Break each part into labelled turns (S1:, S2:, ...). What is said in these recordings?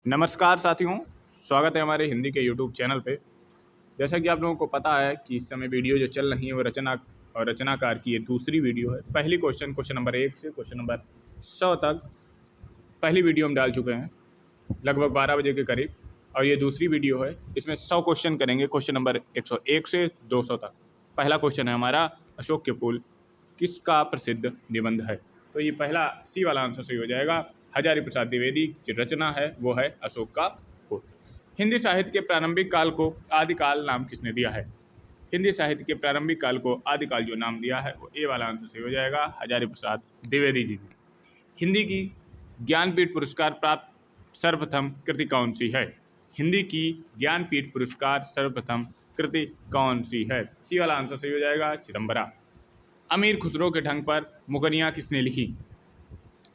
S1: नमस्कार साथियों, स्वागत है हमारे हिंदी के यूट्यूब चैनल पे। जैसा कि आप लोगों को पता है कि इस समय वीडियो जो चल रही है वो रचनाकार की ये दूसरी वीडियो है। पहली क्वेश्चन नंबर 1 से क्वेश्चन नंबर 100 तक पहली वीडियो हम डाल चुके हैं लगभग 12 बजे के करीब, और ये दूसरी वीडियो है। इसमें 100 क्वेश्चन करेंगे, क्वेश्चन नंबर 101 से 200 तक। पहला क्वेश्चन है हमारा, अशोक के फूल किसका प्रसिद्ध निबंध है? तो ये पहला सी वाला आंसर सही हो जाएगा। हजारी प्रसाद द्विवेदी की रचना है वो है अशोक का फूल। हिंदी साहित्य के प्रारंभिक काल को आदिकाल नाम किसने दिया है? हिंदी साहित्य के प्रारंभिक काल को आदिकाल जो नाम दिया है वो ए वाला आंसर सही हो जाएगा, हजारी प्रसाद द्विवेदी जी ने। हिंदी की ज्ञानपीठ पुरस्कार प्राप्त सर्वप्रथम कृति कौन सी है? हिंदी की ज्ञानपीठ पुरस्कार सर्वप्रथम कृति कौन सी है? सी वाला आंसर सही हो जाएगा, चिदम्बरा। अमीर खुसरो के ढंग पर मुकरियाँ किसने लिखी?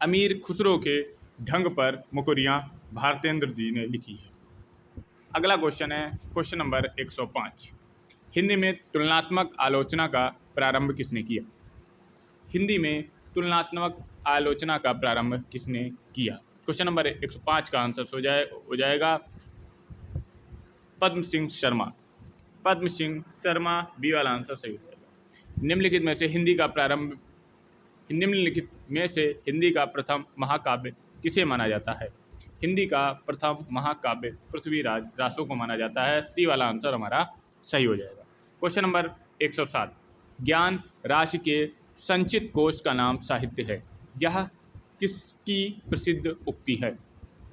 S1: अमीर खुसरो के ढंग पर मुकरियाँ भारतेंद्र जी ने लिखी है। अगला क्वेश्चन है क्वेश्चन नंबर 105। हिंदी में तुलनात्मक आलोचना का प्रारंभ किसने किया? हिंदी में तुलनात्मक आलोचना का प्रारंभ किसने किया? क्वेश्चन नंबर 105 का आंसर हो जाएगा पद्म सिंह शर्मा। पद्म सिंह शर्मा बी वाला आंसर सही हो जाएगा। निम्नलिखित में से हिंदी का प्रथम महाकाव्य किसे माना जाता है? हिंदी का प्रथम महाकाव्य पृथ्वीराज रासो को माना जाता है। सी वाला आंसर हमारा सही हो जाएगा। Question number 107। ज्ञान राशि के संचित कोश का नाम साहित्य है, यह किसकी प्रसिद्ध उक्ति है?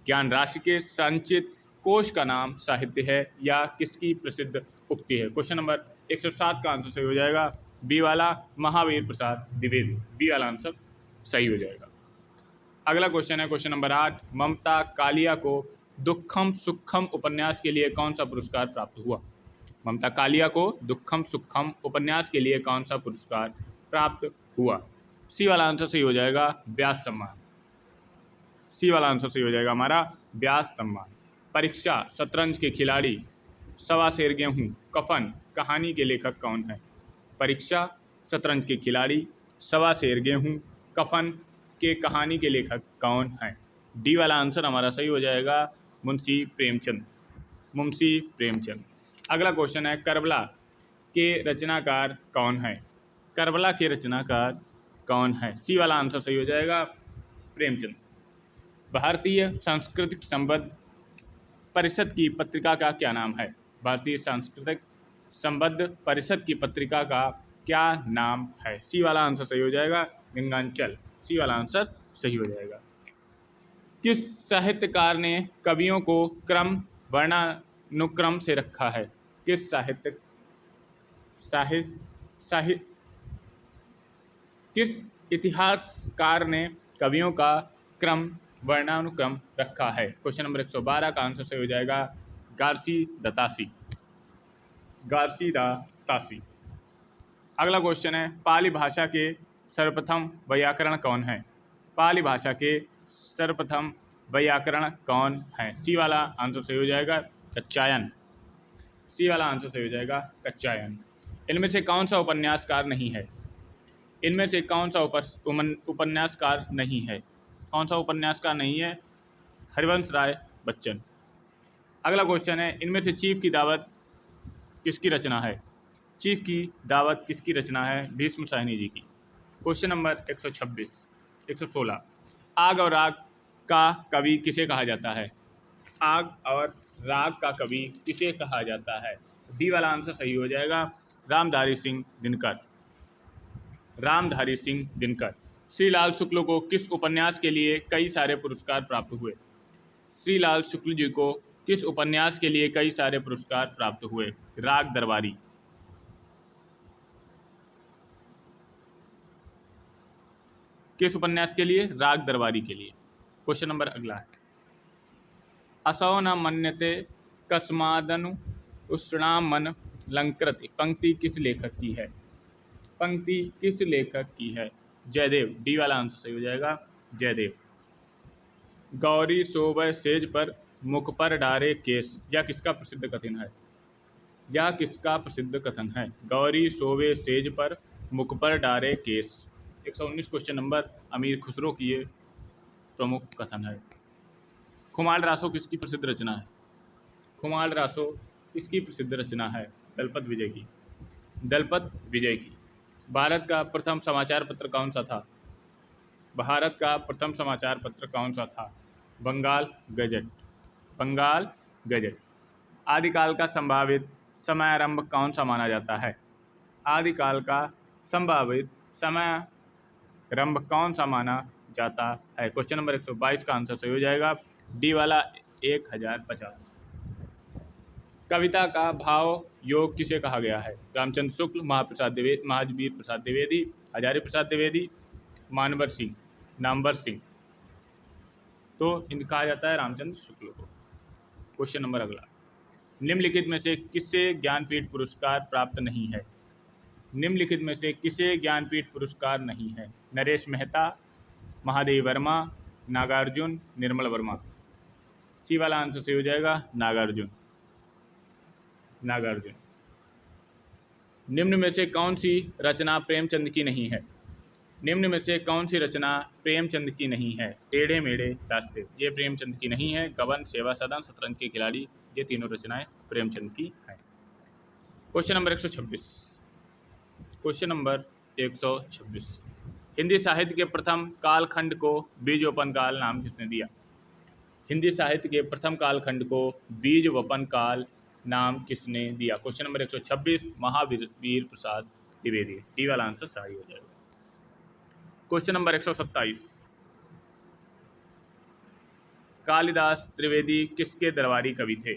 S1: ज्ञान राशि के संचित कोश का नाम साहित्य है या किसकी प्रसिद्ध उक्ति है? क्वेश्चन नंबर 107 का आंसर सही हो जाएगा, बी वाला महावीर प्रसाद द्विवेदी। बी वाला आंसर सही हो जाएगा। अगला क्वेश्चन है क्वेश्चन नंबर 8। ममता कालिया को दुखम सुखम उपन्यास के लिए कौन सा पुरस्कार प्राप्त हुआ? ममता कालिया को दुखम सुखम उपन्यास के लिए कौन सा पुरस्कार प्राप्त हुआ? सी वाला आंसर सही हो जाएगा, व्यास सम्मान। सी वाला आंसर सही हो जाएगा हमारा, व्यास सम्मान। परीक्षा, शतरंज के खिलाड़ी, सवा शेर गेहूँ, कफन कहानी के लेखक कौन है? परीक्षा, शतरंज के खिलाड़ी, सवा शेर गेहूँ, कफन के कहानी के लेखक कौन हैं? डी वाला आंसर हमारा सही हो जाएगा, मुंशी प्रेमचंद। मुंशी प्रेमचंद। अगला क्वेश्चन है, करबला के रचनाकार कौन है? करबला के रचनाकार कौन है? सी वाला आंसर सही हो जाएगा, प्रेमचंद। भारतीय सांस्कृतिक संबंध परिषद की पत्रिका का क्या नाम है? भारतीय सांस्कृतिक संबंध परिषद की पत्रिका का क्या नाम है? सी वाला आंसर सही हो जाएगा, गंगांचल। सी वाला आंसर सही हो जाएगा। किस साहित्यकार ने कवियों को क्रम वर्णानुक्रम से रखा है? किस किस इतिहासकार ने कवियों का क्रम वर्णानुक्रम रखा है? क्वेश्चन नंबर 112 का आंसर सही हो जाएगा, घासीदास तासी। अगला क्वेश्चन है, पाली भाषा के सर्वप्रथम व्याकरण कौन है? पाली भाषा के सर्वप्रथम व्याकरण कौन है? सी वाला आंसर सही हो जाएगा, कच्चायन। सी वाला आंसर सही हो जाएगा, कच्चायन। इनमें से कौन सा उपन्यासकार नहीं है? इनमें से कौन सा उपन्यासकार नहीं है? कौन सा उपन्यासकार नहीं है? हरिवंश राय बच्चन। अगला क्वेश्चन है, इनमें से चीफ की दावत किसकी रचना है? चीफ की दावत किसकी रचना है? भीष्म साहनी जी की। Question number 116। आग और राग का कवि किसे कहा जाता है? आग और राग का कवि किसे कहा जाता है? डी वाला आंसर सही हो जाएगा, रामधारी सिंह दिनकर। रामधारी सिंह दिनकर। श्रीलाल शुक्ल को किस उपन्यास के लिए कई सारे पुरस्कार प्राप्त हुए? श्रीलाल शुक्ल जी को किस उपन्यास के लिए कई सारे पुरस्कार प्राप्त हुए? राग दरबारी। किस उपन्यास के लिए? राग दरबारी के लिए। क्वेश्चन नंबर अगला है, असौ न मन्यते कस्मादनु उष्णामन लंकृति पंक्ति किस लेखक की है? पंक्ति किस लेखक की है? जयदेव। डी वाला आंसर सही हो जाएगा, जयदेव। गौरी सोवै सेज पर मुख पर डारे केस, यह किसका प्रसिद्ध कथन है? यह किसका प्रसिद्ध कथन है? गौरी सोवे सेज पर मुख पर डारे केस। 119 क्वेश्चन नंबर, अमीर खुसरो की ये प्रमुख कथन है। खुमाल रासो किसकी प्रसिद्ध रचना है? खुमाल रासो किसकी प्रसिद्ध रचना है? दलपत विजय की। दलपत विजय की। भारत का प्रथम समाचार पत्र कौन सा था? भारत का प्रथम समाचार पत्र कौन सा था? बंगाल गजट। बंगाल गजट। आदिकाल का संभावित समयारंभ कौन सा माना जाता है? आदिकाल का संभावित समयारंभ कौन सा माना जाता है? क्वेश्चन नंबर 122 का आंसर सही हो जाएगा डी वाला 1050। कविता का भाव योग किसे कहा गया है? रामचंद्र शुक्ल, महाप्रसाद द्विवेदी, महावीर प्रसाद द्विवेदी, हजारी प्रसाद द्विवेदी, मानवर सिंह, नामवर सिंह। तो इन कहा जाता है रामचंद्र शुक्ल को। क्वेश्चन नंबर अगला, निम्नलिखित में से किसे ज्ञानपीठ पुरस्कार प्राप्त नहीं है? निम्नलिखित में से किसे ज्ञानपीठ पुरस्कार नहीं है? नरेश मेहता, महादेवी वर्मा, नागार्जुन, निर्मल वर्मा। सी वाला आंसर सही हो जाएगा नागार्जुन। नागार्जुन। निम्न में से कौन सी रचना प्रेमचंद की नहीं है? निम्न में से कौन सी रचना प्रेमचंद की नहीं है? टेढ़े मेढ़े रास्ते, ये प्रेमचंद की नहीं है। गबन, सेवा सदन, शतरंज के खिलाड़ी, ये तीनों रचनाएं प्रेमचंद की हैं। Question number 126। Question number 126, Hindi साहित्य के प्रथम कालखंड को बीजवपन काल नाम किसने दिया? हिंदी साहित्य के प्रथम कालखंड को बीजवपन काल नाम किसने दिया? Question number 126, Mahavir Prasad Dwivedi. D वाला आंसर सही हो जाएगा। क्वेश्चन नंबर 127, कालिदास त्रिवेदी किसके दरबारी कवि थे?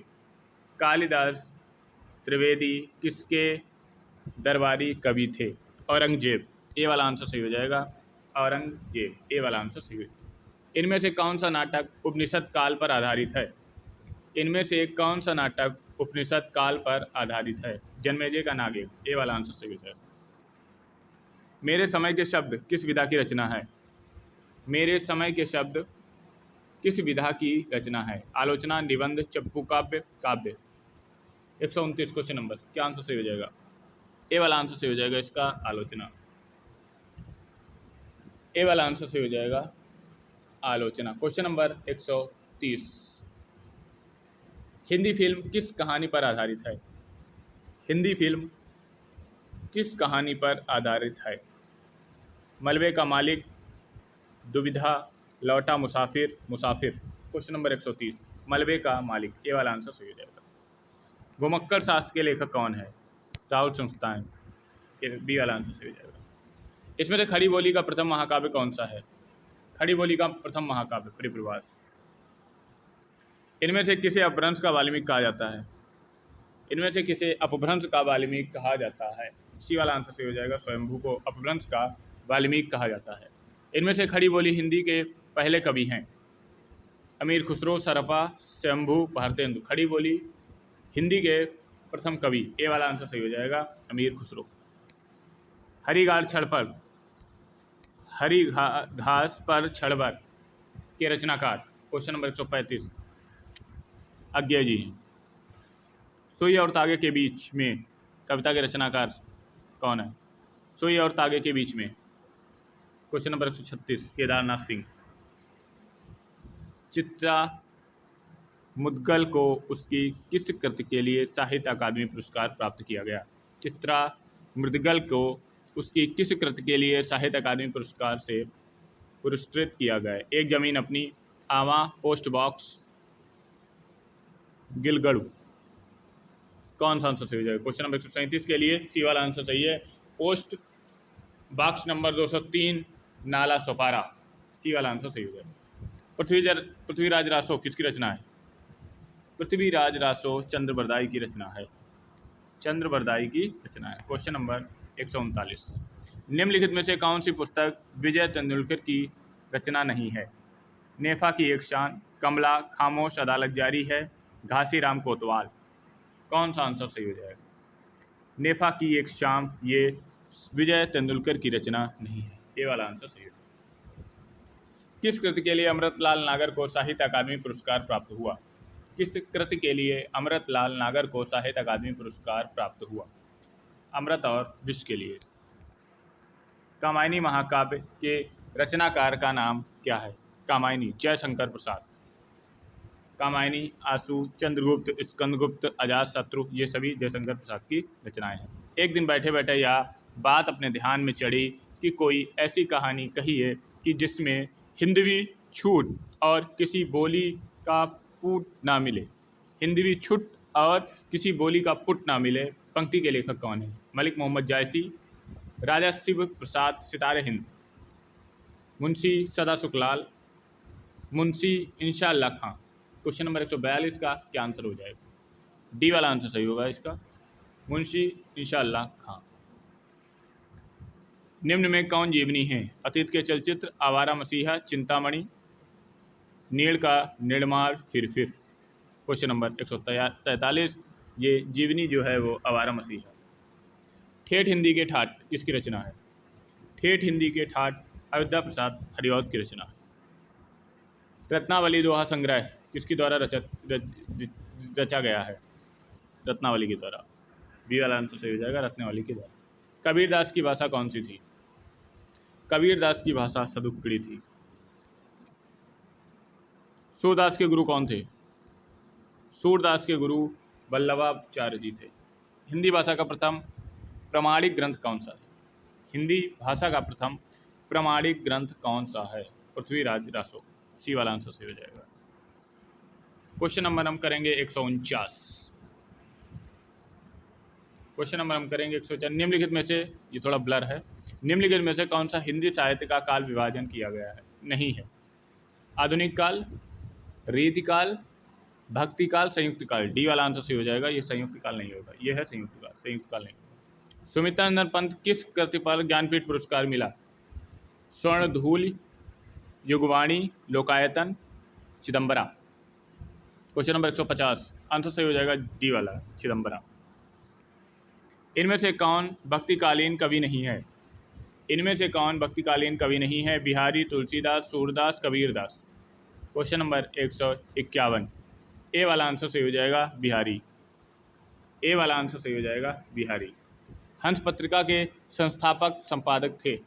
S1: कालिदास त्रिवेदी किसके दरबारी कवि थे? औरंगजेब। ए वाला आंसर सही हो जाएगा औरंगजेब। ए वाला आंसर सही हो जाएगा। इनमें से कौन सा नाटक उपनिषद काल पर आधारित है? इनमें से कौन सा नाटक उपनिषद काल पर आधारित है? जन्मेजय का नागिन। ए वाला आंसर सही हो जाएगा। मेरे समय के शब्द किस विधा की रचना है? मेरे समय के शब्द किस विधा की रचना है? आलोचना, निबंध, चंपू काव्य, काव्य। 129 क्वेश्चन नंबर, क्या आंसर सही हो जाएगा? ए वाला आंसर सही हो जाएगा इसका आलोचना। ए वाला आंसर सही हो जाएगा आलोचना। क्वेश्चन नंबर 130, हिंदी फिल्म किस कहानी पर आधारित है? हिंदी फिल्म किस कहानी पर आधारित है? मलबे का मालिक, दुविधा, लौटा मुसाफिर, मुसाफिर। क्वेश्चन नंबर 130, मलबे का मालिक। ये वाला आंसर सही हो जाएगा। घुमक्कड़ शास्त्र के लेखक कौन है? राहुल संस्थान। बी वाला आंसर सही हो जाएगा। इसमें से खड़ी बोली का प्रथम महाकाव्य कौन सा है? खड़ी बोली का प्रथम महाकाव्य परिप्रवास। इनमें से किसे अपभ्रंश का वाल्मीकि कहा जाता है? इनमें से किसे अपभ्रंश का वाल्मीकि कहा जाता है? सी वाला आंसर सही हो जाएगा स्वयंभू को अपभ्रंश का वाल्मीकि कहा जाता है। इनमें से खड़ी बोली हिंदी के पहले कवि हैं? अमीर खुसरो, सरपा, शंभू, भारतेंदु। खड़ी बोली हिंदी के प्रथम कवि। ए वाला आंसर सही हो जाएगा अमीर खुसरो। हरिगाड़ छड़ पर, हरी घास पर छड़बर के रचनाकार। क्वेश्चन नंबर 135, अज्ञे जी हैं। सुई और तागे के बीच में कविता के रचनाकार कौन है? सुई और तागे के बीच में। Question number 136, Kedarnath Singh. चित्रा मुदगल को उसकी किस कृति के लिए साहित्य अकादमी पुरस्कार प्राप्त किया गया? चित्रा मुदगल को उसकी किस कृति के लिए साहित्य अकादमी पुरस्कार से पुरस्कृत किया गया? एक जमीन अपनी, आवा, पोस्ट बॉक्स, गिलगढ़। कौन सा आंसर सही हो जाएगा? क्वेश्चन नंबर 137 के लिए सी वाला आंसर सही है post box number 203, Nala Sopara. सी वाला आंसर सही हो जाएगा। पृथ्वीराज रासो किसकी रचना है? पृथ्वीराज रासो चंद्रबरदाई की रचना है। चंद्रबरदाई की रचना है। क्वेश्चन नंबर 139, निम्नलिखित में से कौन सी पुस्तक विजय तेंदुलकर की रचना नहीं है? नेफा की एक शान, कमला, खामोश अदालत जारी है, घासीराम कोतवाल। कौन सा आंसर सही हो जाएगा? नेफा की एक शाम ये विजय तेंदुलकर की रचना नहीं है। ये वाला आंसर सही है। किस कृति के लिए अमृतलाल नागर को साहित्य अकादमी पुरस्कार प्राप्त हुआ? किस कृति के लिए अमृतलाल नागर को साहित्य अकादमी पुरस्कार प्राप्त हुआ? अमृत और विष के लिए। कामायनी महाकाव्य के रचनाकार का नाम क्या है? कामायनी, जयशंकर प्रसाद। कामायनी, आशु, चंद्रगुप्त, स्कंदगुप्त, अजातशत्रु, ये सभी जयशंकर प्रसाद की रचनाएं हैं। एक दिन बैठे बैठे यह बात अपने ध्यान में चढ़ी कि कोई ऐसी कहानी कहिए कि जिसमें हिंदवी छूट और किसी बोली का पुट ना मिले। हिंदवी छूट और किसी बोली का पुट ना मिले। पंक्ति के लेखक कौन है? मलिक मोहम्मद जायसी, राजा शिव प्रसाद सितारे हिंद, मुंशी सदा सुखलाल, मुंशी इंशाअल्लाह खां। क्वेश्चन नंबर 142 का क्या आंसर हो जाएगा? डी वाला आंसर सही होगा इसका, मुंशी इंशाअल्लाह खां। निम्न में कौन जीवनी है? अतीत के चलचित्र, आवारा मसीहा, चिंतामणि, नीड़ का निर्माण, फिर। क्वेश्चन नंबर 143, ये जीवनी जो है वो आवारा मसीहा। ठेठ हिंदी के ठाठ किसकी रचना है? ठेठ हिंदी के ठाठ अयोध्या प्रसाद हरिऔध की रचना है। रत्नावली दोहा संग्रह किसके द्वारा रचा गया है? रत्नावली के द्वारा। बी वाला आंसर सही हो जाएगा, रत्नावली के द्वारा। कबीरदास की भाषा कौन सी थी? कबीरदास की भाषा सदुक्कड़ी थी। सूरदास के गुरु कौन थे? सूरदास के गुरु वल्लभाचार्य जी थे। हिंदी भाषा का प्रथम प्रामाणिक ग्रंथ कौन सा है? हिंदी भाषा का प्रथम प्रामाणिक ग्रंथ कौन सा है? पृथ्वीराज रासो। सी वाला आंसर सही हो जाएगा। क्वेश्चन नंबर हम करेंगे 149। क्वेश्चन नंबर हम करेंगे 149। निम्नलिखित में से, ये थोड़ा ब्लर है, निम्नलिखित में से कौन सा हिंदी साहित्य का काल विभाजन किया गया है? नहीं है। आधुनिक काल, रीतिकाल, भक्ति काल, संयुक्त काल। डी वाला आंसर सही हो जाएगा, ये संयुक्त काल नहीं होगा, ये है संयुक्त काल, संयुक्त काल नहीं होगा। सुमित्रानंद पंत किस कृति पर ज्ञानपीठ पुरस्कार मिला? Swarnadhool, Yugvani, Lokayatan, Chidambara. Question number 150, answer सही हो जाएगा डी वाला, चिदम्बरा। इनमें से कौन भक्तिकालीन कवि नहीं है? इनमें से कौन भक्तिकालीन कवि नहीं है? बिहारी, तुलसीदास, सूरदास, कबीरदास। क्वेश्चन नंबर 151, ए वाला आंसर सही हो जाएगा बिहारी। ए वाला आंसर सही हो जाएगा बिहारी। हंस पत्रिका के संस्थापक संपादक थे।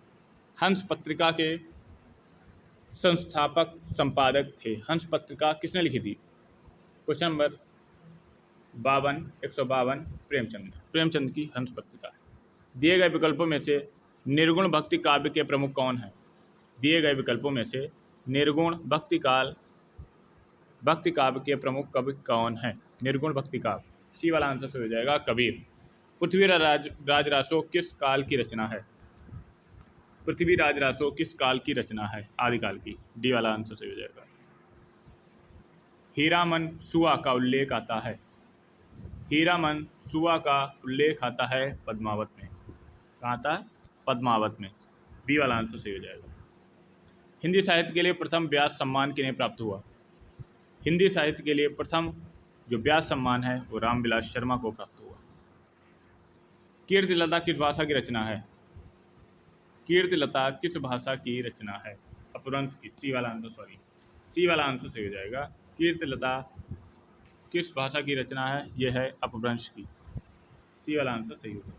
S1: हंस पत्रिका के संस्थापक संपादक थे। हंस पत्रिका किसने लिखी थी? क्वेश्चन नंबर 152, प्रेमचंद की हंस पत्रिका। दिए गए विकल्पों में से निर्गुण भक्ति काव्य के प्रमुख कौन हैं? दिए गए विकल्पों में से निर्गुण भक्ति काव्य के प्रमुख कवि कौन हैं? निर्गुण भक्ति काव्य। सी वाला आंसर सही हो जाएगा कबीर। पृथ्वीराज रासो किस काल की रचना है? पृथ्वीराज रासो किस काल की रचना है? आदिकाल की। डी वाला आंसर सही हो जाएगा। हीरामन सुआ का उल्लेख आता है। हीरामन सुआ का उल्लेख आता है पद्मावत में। कहाँ आता है? पद्मावत में। बी वाला आंसर सही हो जाएगा। हिंदी साहित्य के लिए प्रथम व्यास सम्मान किन्हें प्राप्त हुआ? हिंदी साहित्य के लिए प्रथम जो व्यास सम्मान है वो रामविलास शर्मा को प्राप्त हुआ। कीर्तिलता किस भाषा की रचना है? कीर्तिलता किस भाषा की रचना है? अपभ्रंश की। सी वाला आंसर सही हो जाएगा। कीर्तिलता किस भाषा की रचना है? यह है अपभ्रंश की। सी वाला आंसर सही होगा।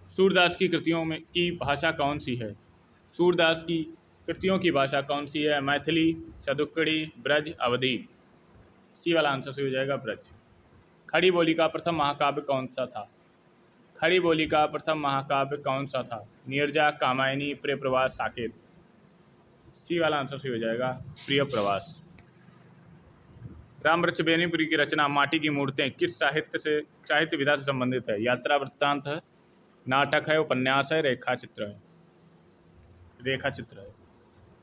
S1: सूरदास की कृतियों में की भाषा कौन सी है? सूरदास की कृतियों की भाषा कौन सी है? मैथिली, सदुक्कड़ी, ब्रज, अवधी। सी वाला आंसर सही हो जाएगा ब्रज। खड़ी बोली का प्रथम महाकाव्य कौन सा था? खड़ी बोली का प्रथम महाकाव्य कौन सा था? नीरजा, कामायनी, प्रिय प्रवास, साकेत। सी वाला आंसर सही हो जाएगा प्रिय प्रवास। रामवृक्ष बेनीपुरी की रचना माटी की मूर्तें किस साहित्य विधा से संबंधित है? यात्रा वृत्तांत है, नाटक है, उपन्यास है, रेखाचित्र है।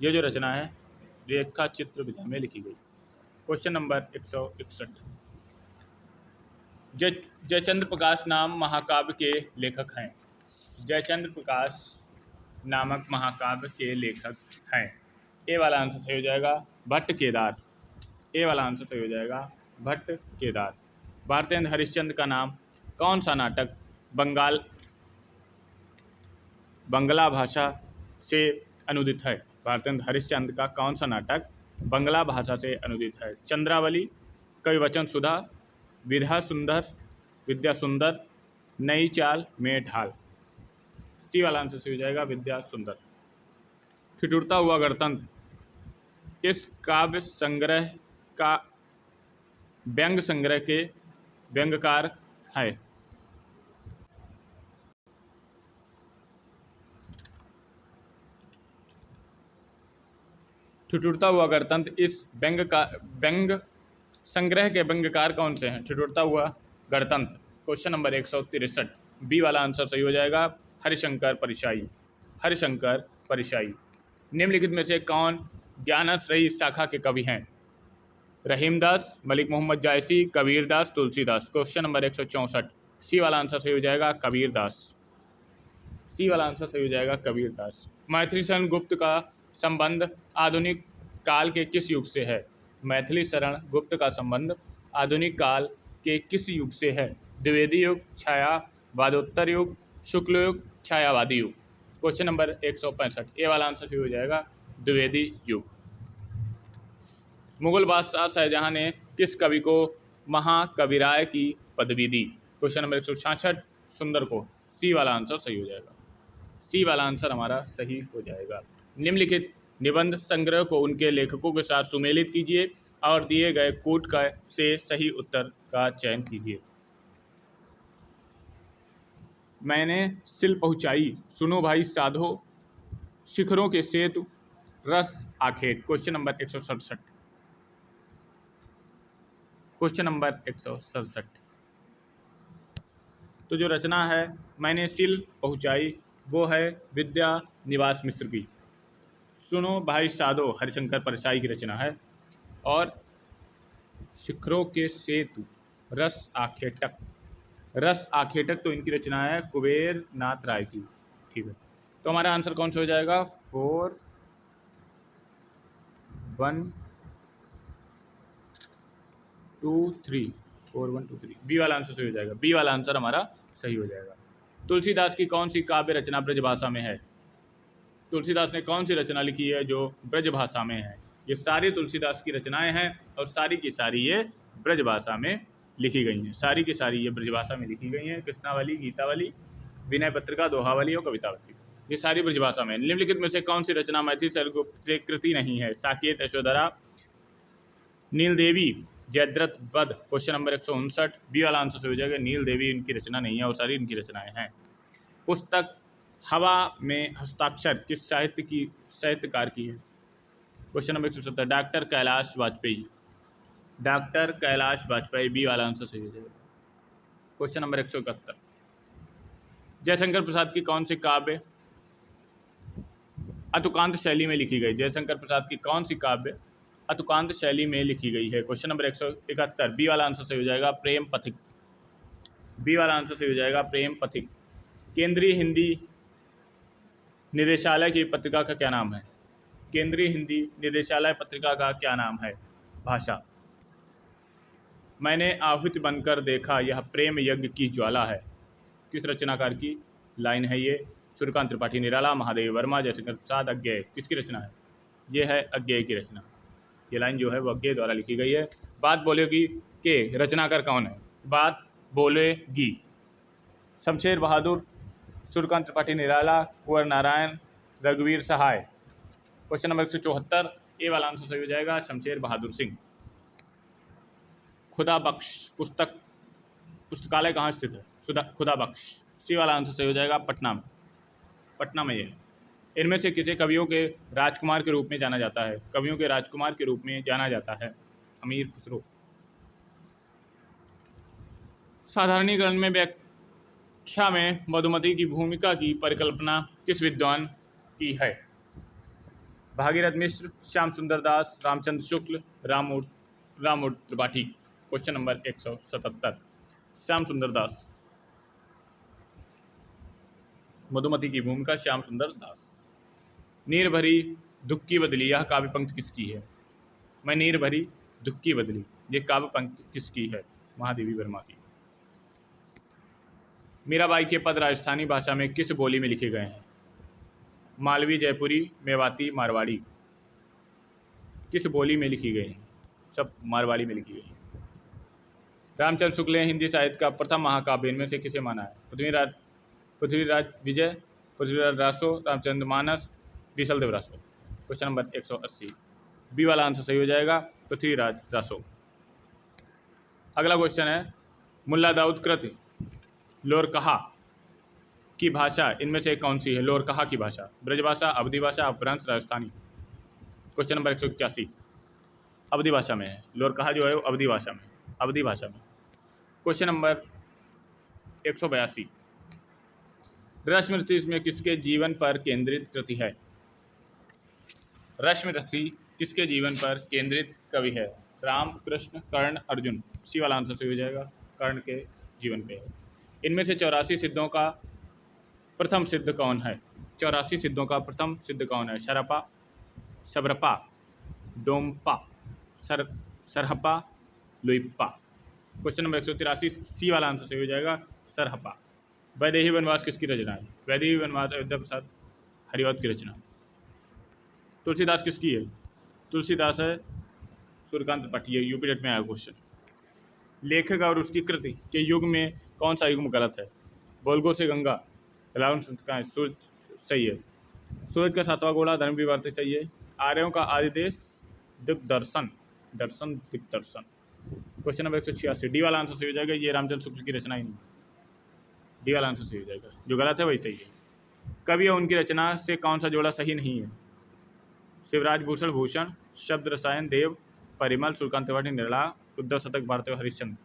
S1: ये जो रचना है रेखाचित्र विधा में लिखी गई। क्वेश्चन नंबर 161, जयचंद्र प्रकाश नाम महाकाव्य के लेखक हैं। जयचंद्र प्रकाश नामक महाकाव्य के लेखक हैं। ए वाला आंसर सही हो जाएगा भट्ट केदार। ए वाला आंसर सही हो जाएगा भट्ट केदार। भारतेंद्र हरिश्चंद्र का नाम कौन सा नाटक बंगला भाषा से अनुदित है? भारतेंद्र हरिश्चंद्र का कौन सा नाटक बंगला भाषा से अनुदित है? चंद्रावली, कविवचन सुधा, विद्या सुंदर, नई चाल, मेढाल। सी वाला आंसर सही हो जाएगा विद्या सुंदर। ठिठुरता हुआ गणतंत्र इस काव्य संग्रह का व्यंग संग्रह के व्यंगकार है? ठिठुरता हुआ गणतंत्र इस व्यंग संग्रह के व्यंग्यकार कौन से हैं? ठिठुरता हुआ गणतंत्र। क्वेश्चन नंबर 163, बी वाला आंसर सही हो जाएगा, हरिशंकर परिशाई। हरिशंकर परिशाई। निम्नलिखित में से कौन ज्ञानाश्रयी शाखा के कवि हैं? रहीमदास, मलिक मोहम्मद जायसी, कबीरदास, तुलसीदास। क्वेश्चन नंबर 164, सी वाला आंसर सही हो जाएगा, कबीरदास। सी वाला आंसर सही हो जाएगा, कबीरदास। मैथिली शरण गुप्त का संबंध आधुनिक काल के किस युग से है? मैथिली शरण गुप्त का संबंध आधुनिक काल के किस युग से है? द्विवेदी युग, छायावादोत्तर युग, शुक्ल युग, छायावादी युग। क्वेश्चन नंबर 165, ए वाला आंसर सही हो जाएगा, द्विवेदी युग। मुगल बादशाह शाहजहां ने किस कवि को महाकविराय की पदवी दी? क्वेश्चन नंबर 166, सुंदर को। सी वाला आंसर सही हो जाएगा, सी वाला आंसर हमारा सही हो जाएगा। निम्नलिखित निबंध संग्रह को उनके लेखकों के साथ सुमेलित कीजिए और दिए गए कोट का से सही उत्तर का चयन कीजिए। मैंने सिल पहुंचाई, सुनो भाई साधो, शिखरों के Setu, Ras Akhet. Question number 167। Question number 167। तो जो रचना है मैंने सिल पहुंचाई वो है विद्या निवास मिश्र की। सुनो भाई साधो हरिशंकर परसाई की रचना है। और शिखरों के सेतु, रस आखेटक। रस आखेटक तो इनकी रचना है कुबेर नाथ राय की। ठीक है, तो हमारा आंसर कौन सा हो जाएगा? 4 1 2 3 4 1 2 3 बी वाला आंसर सही हो जाएगा। बी वाला आंसर हमारा सही हो जाएगा। तुलसीदास की कौन सी काव्य रचना ब्रजभाषा में है? तुलसीदास ने कौन सी रचना लिखी है जो ब्रजभाषा में है? ये सारी तुलसीदास की रचनाएं हैं और सारी की सारी ये ब्रजभाषा में लिखी गई हैं। सारी की सारी ये ब्रजभाषा में लिखी गई हैं। कृष्णावली, गीतावली, विनय पत्रिका, दोहावली और कवितावली, ये सारी ब्रजभाषा में। निम्नलिखित में से कौन सी रचना मैथिली शरण से कृति नहीं है? साकेत, यशोधरा, नील देवी, जयद्रथ वध। क्वेश्चन नंबर 159, बी वाला आंसर सही हो जाएगा। नील देवी इनकी रचना नहीं है और सारी इनकी रचनाएं हैं। पुस्तक हवा में हस्ताक्षर किस साहित्यकार की है? Question number 170, doctor Kailash Vajpayee. Doctor Kailash Vajpayee, B वाला आंसर सही हो जाएगा। क्वेश्चन नंबर 171, जयशंकर प्रसाद की कौन सी काव्य अतुकांत शैली में लिखी गई? जयशंकर प्रसाद की कौन सी काव्य अतुकांत शैली में लिखी गई है? क्वेश्चन नंबर 171, बी वाला आंसर सही हो जाएगा, प्रेम पथिक। बी वाला आंसर सही हो जाएगा, प्रेम पथिक। केंद्रीय हिंदी निदेशालय की पत्रिका का क्या नाम है? केंद्रीय हिंदी निदेशालय पत्रिका का क्या नाम है? भाषा। मैंने आहुति बनकर देखा यह प्रेम यज्ञ की ज्वाला है, किस रचनाकार की लाइन है ये? सूर्यकांत त्रिपाठी निराला, महादेव वर्मा, जयशंकर प्रसाद, अज्ञेय। किसकी रचना है? ये है अज्ञेय की रचना। ये लाइन जो है वो अज्ञेय द्वारा लिखी गई है। बात बोलेगी के रचनाकार कौन है? बात बोलेगी शमशेर बहादुर, सूर्यकांत त्रिपाठी निराला, कुंवर नारायण, रघुवीर सहाय। क्वेश्चन नंबर 174, ए वाला आंसर सही हो जाएगा, शमशेर बहादुर सिंह। खुदा बख्श पुस्तकालय कहाँ स्थित है? खुदा बख्श। सी वाला आंसर सही हो जाएगा, पटना में। पटना में ये है। इनमें से किसे कवियों के राजकुमार के रूप में जाना जाता है? कवियों के राजकुमार के रूप में जाना जाता है अमीर खुसरो। साधारणीकरण में व्याख्या में मधुमती की भूमिका की परिकल्पना किस विद्वान की है? भागीरथ मिश्र, श्याम सुंदर दास, रामचंद्र शुक्ल, राममूर्ति त्रिपाठी। क्वेश्चन नंबर 177, श्याम सुंदर दास। मधुमती की भूमिका श्याम सुंदर दास। नीर भरी दुख की बदली, यह काव्य पंक्ति किसकी है? मैं नीर भरी दुख की बदली, ये काव्य पंक्ति किसकी है? महादेवी वर्मा की। मीराबाई के पद राजस्थानी भाषा में किस बोली में लिखे गए हैं? मालवी, जयपुरी, मेवाती, मारवाड़ी। किस बोली में लिखी गई हैं? सब मारवाड़ी में लिखी गई हैं। रामचंद्र शुक्ल ने हिंदी साहित्य का प्रथम महाकाव्य इनमें से किसे माना है? Prithviraj Vijay, Prithviraj Raso, Ramchandra Manas, Bisaldev Raso. Question number 180, B वाला आंसर सही हो जाएगा, पृथ्वीराज रासो। अगला क्वेश्चन है, मुल्ला दाऊद कृत लोरकहा की भाषा इनमें से कौन सी है? लोरकहा की भाषा, ब्रजभाषा, अवधी भाषा, अपभ्रंश, राजस्थानी। क्वेश्चन नंबर 181 अवधी भाषा में है। लोरकहा जो है वो अवधी भाषा में, अवधी भाषा में। क्वेश्चन नंबर 182 रश्मि में किसके जीवन पर केंद्रित कृति है? रश्मि किसके जीवन पर केंद्रित कवि है? राम, कृष्ण, कर्ण, अर्जुन। सी वाला आंसर सही हो जाएगा, कर्ण के जीवन पे है। इनमें से 84 सिद्धों का प्रथम सिद्ध कौन है? 84 सिद्धों का प्रथम सिद्ध कौन है? शरपा, शबरपा, डोमपा, सरहपा, लुइपा। क्वेश्चन नंबर 183 सी वाला आंसर सही हो जाएगा, सरहपा। वैदेही वनवास किसकी रचना है? वैदेही वनवास अयोध्या प्रसाद हरिवंश की रचना। तुलसीदास किसकी है? तुलसीदास है सूर्यकांत त्रिपाठी। यूपी डेट में आया क्वेश्चन। लेखक और उसकी कृति के युग में कौन सा युग्म गलत है? बोलगो से गंगा, लावन संस्कार सूरज सही है। सूरज का सातवां घोड़ा, धर्म की वार्ता सही है। आर्यों का आदि देश दिग्दर्शन, दर्शन दिग्दर्शन। क्वेश्चन नंबर 186 डी वाला आंसर सही हो जाएगा। ये रामचंद्र शुक्ल की रचना ही नहीं, डी वाला आंसर सही हो जाएगा। जो गलत है वही सही है। कवि और उनकी रचना से कौन सा जोड़ा सही नहीं है? शिवराज भूषण भूषण, शब्द रसायन देव, परिमल, सूर्यकांत त्रिपाठी निर्मला, उद्धव शतक भारतीय हरिश्चंद्र।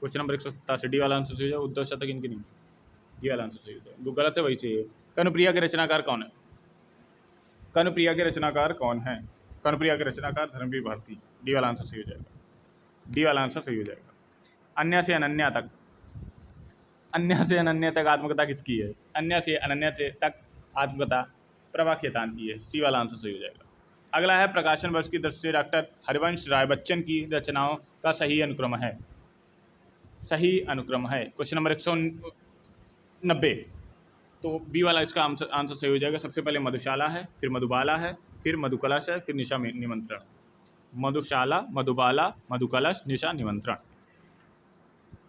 S1: क्वेश्चन नंबर 187 डी वाला आंसर सही हो जाएगा। उद्धव शतक इनकी नहीं, डी वाला आंसर सही हो जाएगा। जो गलत है वही सही है। कनुप्रिया के रचनाकार कौन है? कनुप्रिया के रचनाकार कौन है? कनुप्रिया के रचनाकार धर्मवीर भारती। डी वाला आंसर सही हो जाएगा, डी वाला आंसर सही हो जाएगा। अन्य से अनन्या तक, अन्य से अनन्या तक आत्मकथा किसकी है? अन्य से अनन्या से तक आत्मकथा प्रभा खेतान की है। सी वाला आंसर सही हो जाएगा। अगला है, प्रकाशन वर्ष की दृष्टि से डॉक्टर हरिवंश राय बच्चन की रचनाओं का सही अनुक्रम है? सही अनुक्रम है। क्वेश्चन नंबर 190 तो बी वाला इसका आंसर सही हो जाएगा। सबसे पहले मधुशाला है, फिर मधुबाला है, फिर मधुकलश है, फिर निशा निमंत्रण। मधुशाला, मधुबाला, मधुकलश, निशा निमंत्रण।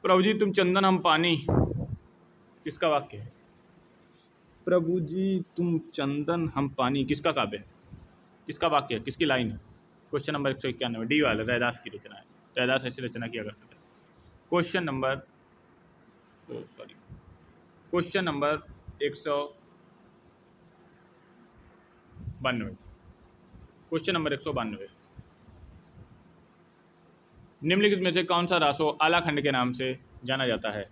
S1: प्रभु जी तुम चंदन हम पानी किसका वाक्य है? प्रभु जी तुम चंदन हम पानी किसका काव्य है? किसका वाक्य है? किसकी लाइन है? क्वेश्चन नंबर 191 डी वाला रैदास की रचना है। रैदास ऐसी रचना किया करते थे। Question number question number 192 question number 192 निम्नलिखित में से कौन सा रासो आलाखंड के नाम से जाना जाता है?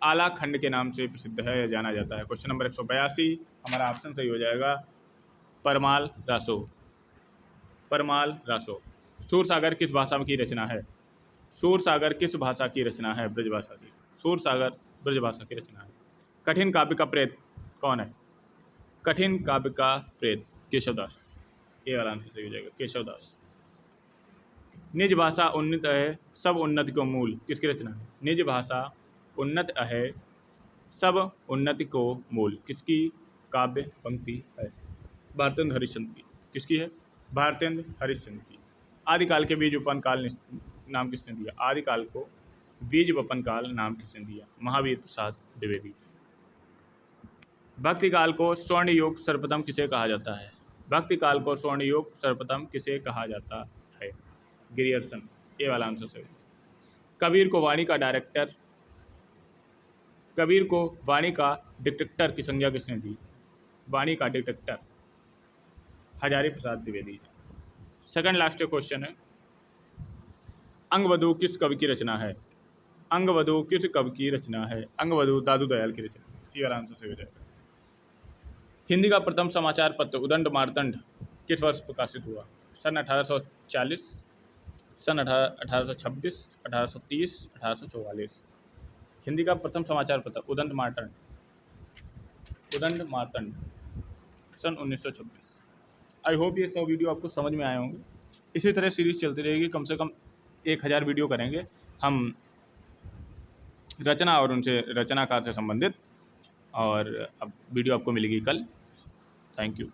S1: आलाखंड के नाम से प्रसिद्ध है या जाना जाता है। क्वेश्चन नंबर 182 हमारा ऑप्शन सही हो जाएगा, परमाल रासो। परमाल रासो। सूरसागर किस भाषा की रचना है? सूरसागर किस भाषा की रचना है? ब्रजभाषा की। सूरसागर ब्रजभाषा की रचना है। कठिन काव्य का प्रेत कौन है? कठिन काव्य का प्रेत केशवदास। ये वाला आंसर सही हो जाएगा, केशवदास। निज भाषा उन्नत है, सब उन्नति को मूल किसकी रचना है? निज भाषा उन्नत है, सब उन्नति को मूल किसकी काव्य पंक्ति है? भारतेंद्र हरिश्चंद्र की। किसकी है? भारतेंद्र हरिश्चंद्र की। आदिकाल के बीज उपन काल नाम किसने दिया? आदिकाल को बीज वपन काल नाम किसने दिया? महावीर प्रसाद द्विवेदी। भक्ति काल को स्वर्ण युग सर्वप्रथम किसे कहा जाता है? भक्ति काल को स्वर्ण युग सर्वप्रथम किसे कहा जाता है? ग्रियर्सन। ये वाला आंसर सही। कबीर को वाणी का डायरेक्टर, कबीर को वाणी का डिटेक्टर की संज्ञा किसने दी? वाणी का detector Hazari Prasad Dwivedi. Second last question है, अंगवधु किस कवि की रचना है? अंगवधु किस कवि की रचना है? अंगवधु दादू दयाल की रचना। सी वाला आंसर सही हो जाएगा। हिंदी का प्रथम समाचार पत्र उदंड मार्तंड किस वर्ष प्रकाशित हुआ? सन 1840, सन 1826, 1830, 1844। हिंदी का प्रथम समाचार पत्र उदंड मार्तंड सन 1926। आई होप ये सब वीडियो आपको समझ में आए होंगे। इसी तरह सीरीज चलती रहेगी, कम से कम 1000 वीडियो करेंगे हम रचना और उनसे रचनाकार से संबंधित। और अब वीडियो आपको मिलेगी कल। Thank you.